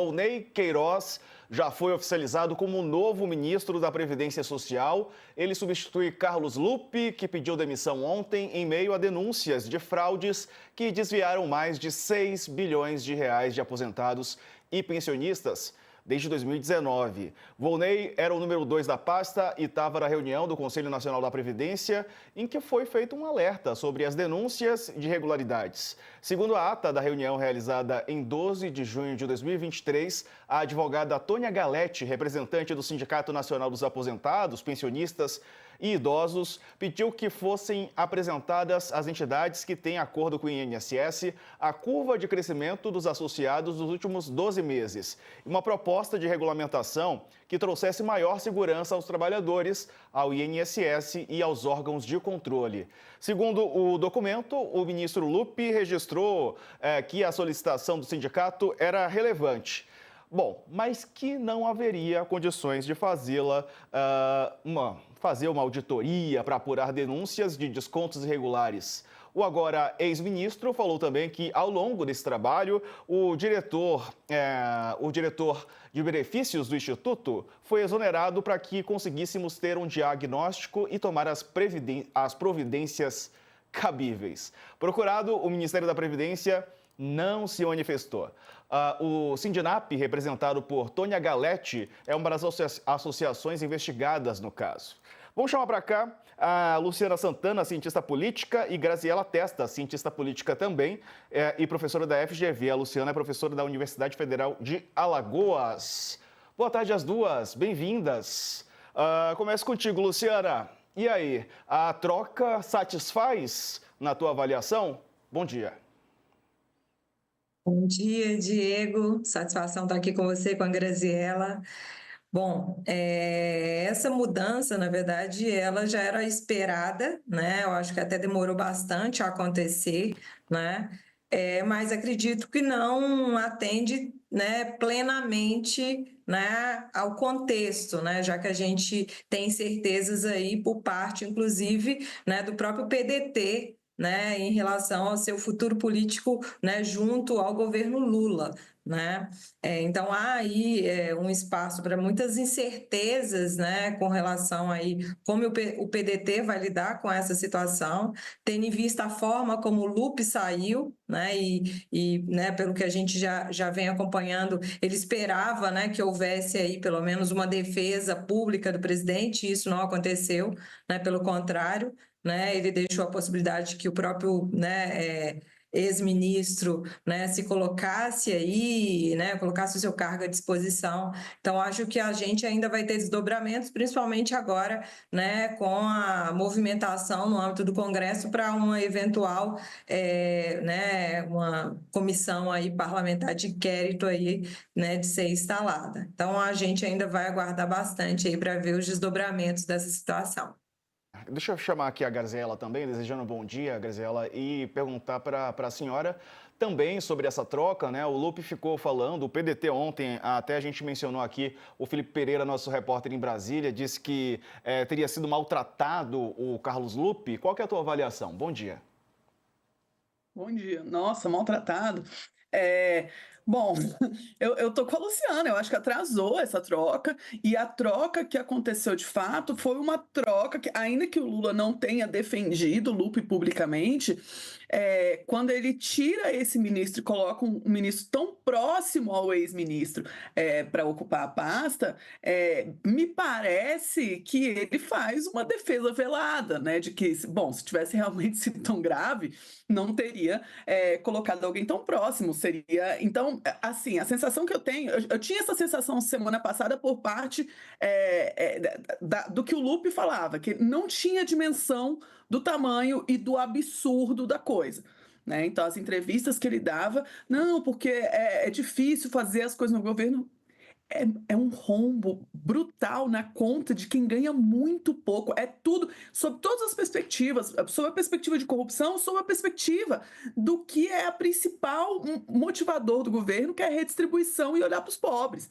Volney Queiroz já foi oficializado como novo ministro da Previdência Social. Ele substitui Carlos Lupe, que pediu demissão ontem em meio a denúncias de fraudes que desviaram mais de 6 bilhões de reais de aposentados e pensionistas desde 2019. Volney era o número 2 da pasta e estava na reunião do Conselho Nacional da Previdência, em que foi feito um alerta sobre as denúncias de irregularidades. Segundo a ata da reunião realizada em 12 de junho de 2023, a advogada Tônia Galete, representante do Sindicato Nacional dos Aposentados, Pensionistas e Idosos, pediu que fossem apresentadas às entidades que têm acordo com o INSS a curva de crescimento dos associados dos últimos 12 meses. Uma proposta de regulamentação que trouxesse maior segurança aos trabalhadores, ao INSS e aos órgãos de controle. Segundo o documento, o ministro Lupe registrou que a solicitação do sindicato era relevante. Bom, mas que não haveria condições de fazer uma auditoria para apurar denúncias de descontos irregulares. O agora ex-ministro falou também que, ao longo desse trabalho, o diretor de benefícios do Instituto foi exonerado para que conseguíssemos ter um diagnóstico e tomar as providências cabíveis. Procurado, o Ministério da Previdência não se manifestou. O Sindinap, representado por Tônia Galete, é uma das associações investigadas no caso. Vamos chamar para cá a Luciana Santana, cientista política, e Graziela Testa, cientista política também, e professora da FGV. A Luciana é professora da Universidade Federal de Alagoas. Boa tarde às duas, bem-vindas. Começo contigo, Luciana. E aí, a troca satisfaz na tua avaliação? Bom dia. Bom dia, Diego. Satisfação estar aqui com você, com a Graziela. Bom, essa mudança, na verdade, ela já era esperada, né? Eu acho que até demorou bastante a acontecer, né? Mas acredito que não atende, né, plenamente, né, ao contexto, né? Já que a gente tem certezas aí por parte, inclusive, né, do próprio PDT, né, em relação ao seu futuro político, né, junto ao governo Lula, né? Então há aí um espaço para muitas incertezas, né, com relação aí como o PDT vai lidar com essa situação, tendo em vista a forma como o Lupe saiu, né, né, pelo que a gente já vem acompanhando, ele esperava, né, que houvesse aí pelo menos uma defesa pública do presidente, e isso não aconteceu, né, pelo contrário, né, ele deixou a possibilidade que o próprio, né, ex-ministro, né, se colocasse aí, né, colocasse o seu cargo à disposição. Então, acho que a gente ainda vai ter desdobramentos, principalmente agora, né, com a movimentação no âmbito do Congresso para uma eventual, né, uma comissão aí parlamentar de inquérito aí, né, de ser instalada. Então, a gente ainda vai aguardar bastante aí para ver os desdobramentos dessa situação. Deixa eu chamar aqui a Graziela também, desejando um bom dia, Graziela, e perguntar para a senhora também sobre essa troca, né? O Lupe ficou falando, o PDT ontem, até a gente mencionou aqui, o Felipe Pereira, nosso repórter em Brasília, disse que teria sido maltratado o Carlos Lupe. Qual que é a tua avaliação? Bom dia. Bom dia. Nossa, maltratado. Bom, eu tô com a Luciana, eu acho que atrasou essa troca, e a troca que aconteceu de fato foi uma troca que, ainda que o Lula não tenha defendido o Lupe publicamente, quando ele tira esse ministro e coloca um ministro tão próximo ao ex-ministro para ocupar a pasta, me parece que ele faz uma defesa velada, né, de que, bom, se tivesse realmente sido tão grave, não teria colocado alguém tão próximo, seria... Então, assim, a sensação que eu tenho... Eu tinha essa sensação semana passada por parte do que o Lupe falava, que não tinha dimensão do tamanho e do absurdo da coisa, né? Então, as entrevistas que ele dava, não, porque é difícil fazer as coisas no governo... É um rombo brutal na conta de quem ganha muito pouco. É tudo, sob todas as perspectivas, sob a perspectiva de corrupção, sob a perspectiva do que é a principal motivador do governo, que é a redistribuição e olhar para os pobres,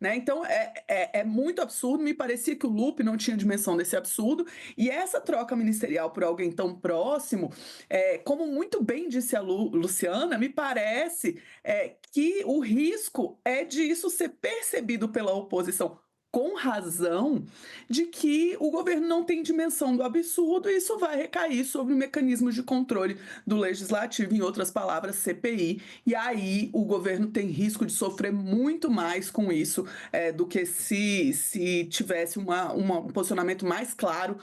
né? Então é muito absurdo. Me parecia que o Lupe não tinha dimensão desse absurdo, e essa troca ministerial por alguém tão próximo, como muito bem disse a Luciana, me parece que o risco é de isso ser percebido pela oposição com razão, de que o governo não tem dimensão do absurdo, e isso vai recair sobre mecanismos de controle do legislativo, em outras palavras, CPI, e aí o governo tem risco de sofrer muito mais com isso do que se tivesse um posicionamento mais claro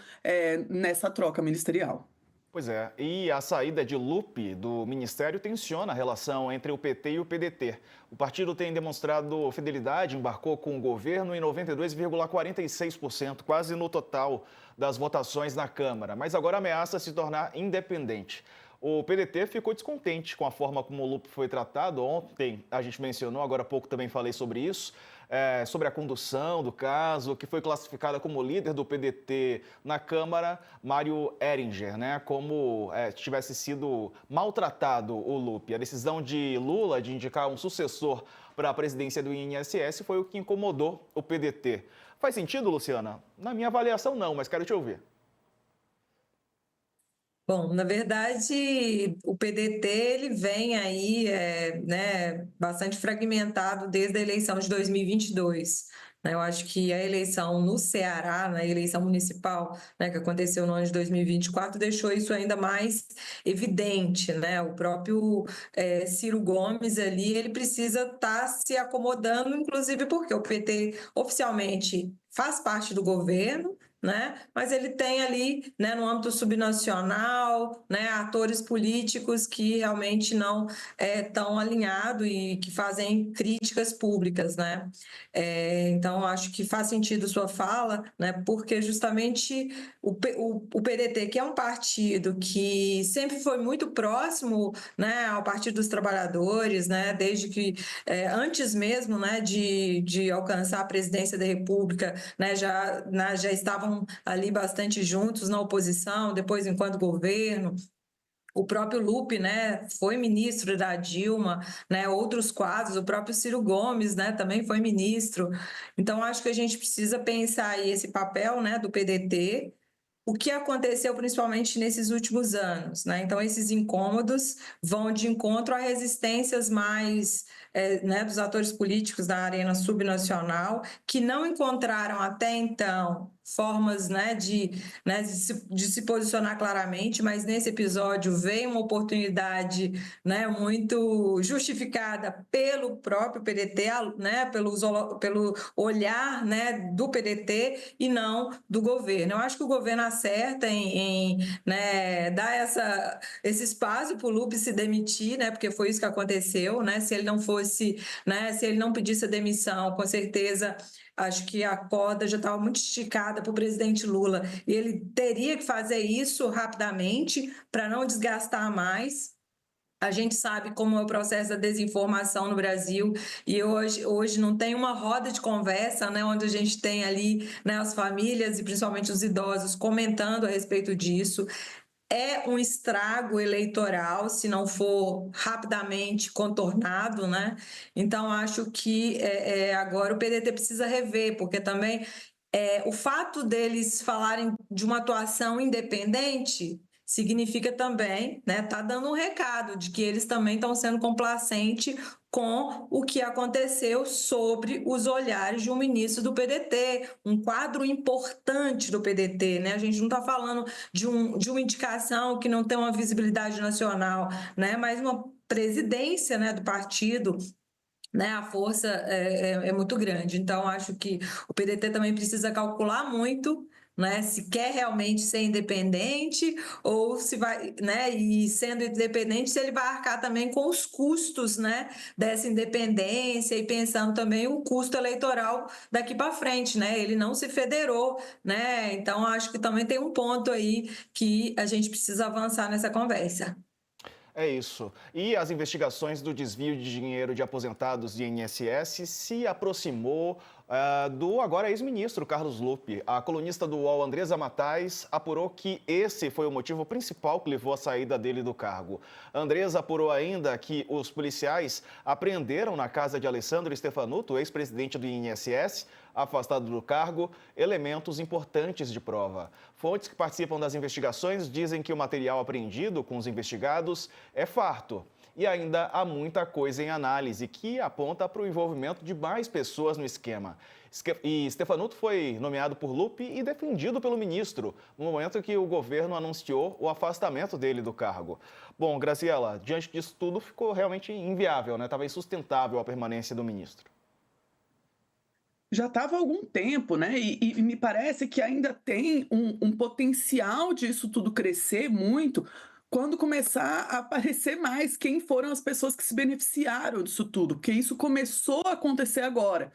nessa troca ministerial. Pois é, e a saída de Lupe do ministério tensiona a relação entre o PT e o PDT. O partido tem demonstrado fidelidade, embarcou com o governo em 92,46%, quase no total das votações na Câmara, mas agora ameaça se tornar independente. O PDT ficou descontente com a forma como o Lupe foi tratado. Ontem a gente mencionou, agora há pouco também falei sobre isso, sobre a condução do caso, que foi classificada como líder do PDT na Câmara, Mário Heringer, né? Como tivesse sido maltratado o Lupe. A decisão de Lula de indicar um sucessor para a presidência do INSS foi o que incomodou o PDT. Faz sentido, Luciana? Na minha avaliação, não, mas quero te ouvir. Bom, na verdade, o PDT ele vem aí, né, bastante fragmentado desde a eleição de 2022. Né? Eu acho que a eleição no Ceará, na eleição municipal, né, que aconteceu no ano de 2024, deixou isso ainda mais evidente, né? O próprio Ciro Gomes ali, ele precisa estar se acomodando, inclusive porque o PT oficialmente faz parte do governo, né? Mas ele tem ali, né, no âmbito subnacional, né, atores políticos que realmente não estão alinhados e que fazem críticas públicas, né? Então, acho que faz sentido sua fala, né, porque justamente o PDT, que é um partido que sempre foi muito próximo, né, ao Partido dos Trabalhadores, né, desde que, antes mesmo, né, de alcançar a presidência da República, né, já estavam ali bastante juntos na oposição, depois enquanto governo. O próprio Lupe, né, foi ministro da Dilma, né, outros quadros, o próprio Ciro Gomes, né, também foi ministro. Então, acho que a gente precisa pensar aí esse papel, né, do PDT, o que aconteceu principalmente nesses últimos anos, né? Então, esses incômodos vão de encontro a resistências mais, né, dos atores políticos da arena subnacional, que não encontraram até então formas, né, de se posicionar claramente, mas nesse episódio veio uma oportunidade, né, muito justificada pelo próprio PDT, né, pelo olhar, né, do PDT e não do governo. Eu acho que o governo acerta né, dar esse espaço para o Lupe se demitir, né, porque foi isso que aconteceu, né, se ele não fosse, né, se ele não pedisse a demissão, com certeza acho que a corda já estava muito esticada para o presidente Lula e ele teria que fazer isso rapidamente para não desgastar mais. A gente sabe como é o processo da desinformação no Brasil e hoje não tem uma roda de conversa, né, onde a gente tem ali, né, as famílias e principalmente os idosos comentando a respeito disso. É um estrago eleitoral se não for rapidamente contornado, né? Então, acho que agora o PDT precisa rever, porque também o fato deles falarem de uma atuação independente significa também, né, tá dando um recado de que eles também estão sendo complacentes com o que aconteceu sobre os olhares de um ministro do PDT, um quadro importante do PDT, né? A gente não está falando de uma indicação que não tem uma visibilidade nacional, né? Mas uma presidência, né, do partido, né, a força é muito grande. Então, acho que o PDT também precisa calcular muito, né, se quer realmente ser independente ou se vai, né, e sendo independente, se ele vai arcar também com os custos, né, dessa independência e pensando também o custo eleitoral daqui para frente, né? Ele não se federou, né? Então, acho que também tem um ponto aí que a gente precisa avançar nessa conversa. É isso. E as investigações do desvio de dinheiro de aposentados de INSS se aproximou Do agora ex-ministro Carlos Lupe. A colunista do UOL, Andresa Matais, apurou que esse foi o motivo principal que levou à saída dele do cargo. Andresa apurou ainda que os policiais apreenderam na casa de Alessandro Stefanuto, ex-presidente do INSS, afastado do cargo, elementos importantes de prova. Fontes que participam das investigações dizem que o material apreendido com os investigados é farto. E ainda há muita coisa em análise que aponta para o envolvimento de mais pessoas no esquema. E Stefanuto foi nomeado por Lupe e defendido pelo ministro, no momento em que o governo anunciou o afastamento dele do cargo. Bom, Graziela, diante disso tudo ficou realmente inviável, né? Estava insustentável a permanência do ministro. Já estava há algum tempo, né? E me parece que ainda tem um potencial disso tudo crescer muito quando começar a aparecer mais quem foram as pessoas que se beneficiaram disso tudo, porque isso começou a acontecer agora.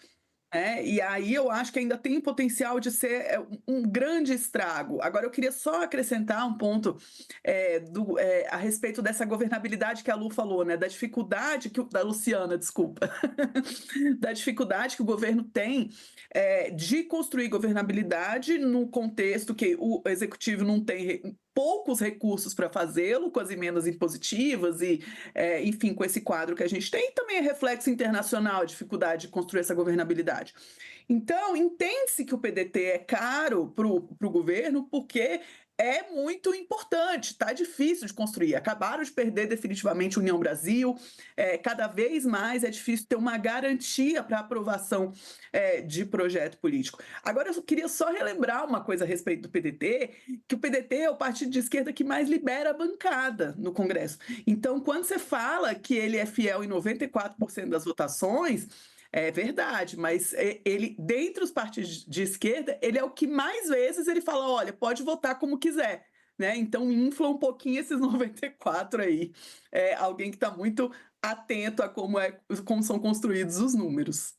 E aí eu acho que ainda tem potencial de ser um grande estrago. Agora, eu queria só acrescentar um ponto a respeito dessa governabilidade que a Lu falou, né? Da dificuldade da Luciana, desculpa, da dificuldade que o governo tem de construir governabilidade no contexto que o executivo não tem poucos recursos para fazê-lo, com as emendas impositivas e, enfim, com esse quadro que a gente tem, e também é reflexo internacional, a dificuldade de construir essa governabilidade. Então, entende-se que o PDT é caro para o governo porque é muito importante, está difícil de construir. Acabaram de perder definitivamente a União Brasil, cada vez mais é difícil ter uma garantia para aprovação de projeto político. Agora, eu queria só relembrar uma coisa a respeito do PDT, que o PDT é o partido de esquerda que mais libera a bancada no Congresso. Então, quando você fala que ele é fiel em 94% das votações, é verdade, mas ele, dentre os partidos de esquerda, ele é o que mais vezes ele fala, olha, pode votar como quiser, né? Então infla um pouquinho esses 94 aí. Alguém que está muito atento a como são construídos os números.